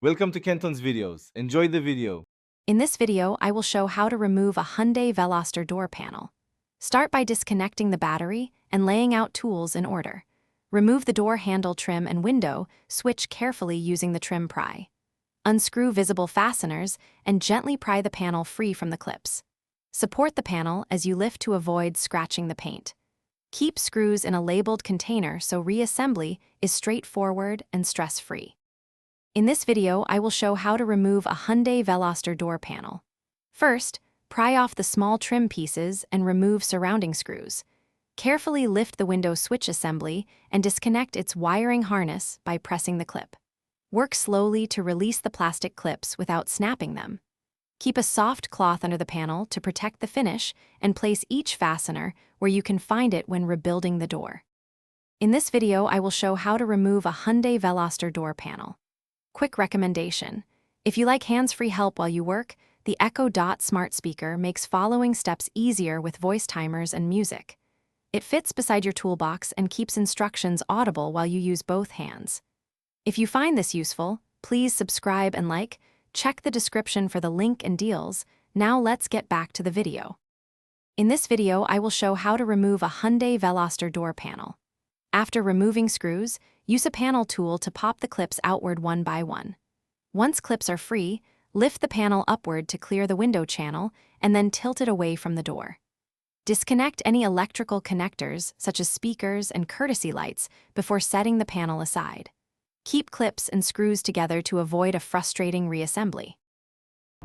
Welcome to Kenton's videos. Enjoy the video. In this video, I will show how to remove a Hyundai Veloster door panel. Start by disconnecting the battery and laying out tools in order. Remove the door handle trim and window switch carefully using the trim pry. Unscrew visible fasteners and gently pry the panel free from the clips. Support the panel as you lift to avoid scratching the paint. Keep screws in a labeled container so reassembly is straightforward and stress-free. In this video, I will show how to remove a Hyundai Veloster door panel. First, pry off the small trim pieces and remove surrounding screws. Carefully lift the window switch assembly and disconnect its wiring harness by pressing the clip. Work slowly to release the plastic clips without snapping them. Keep a soft cloth under the panel to protect the finish and place each fastener where you can find it when rebuilding the door. In this video, I will show how to remove a Hyundai Veloster door panel. Quick recommendation: if you like hands-free help while you work, the Echo Dot smart speaker makes following steps easier with voice timers and music. It fits beside your toolbox and keeps instructions audible while you use both hands. If you find this useful, please subscribe and like. Check the description for the link and deals. Now let's get back to the video. In this video, I will show how to remove a Hyundai Veloster door panel. After removing screws, use a panel tool to pop the clips outward one by one. Once clips are free, lift the panel upward to clear the window channel and then tilt it away from the door. Disconnect any electrical connectors, such as speakers and courtesy lights, before setting the panel aside. Keep clips and screws together to avoid a frustrating reassembly.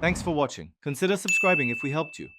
Thanks for watching. Consider subscribing if we helped you.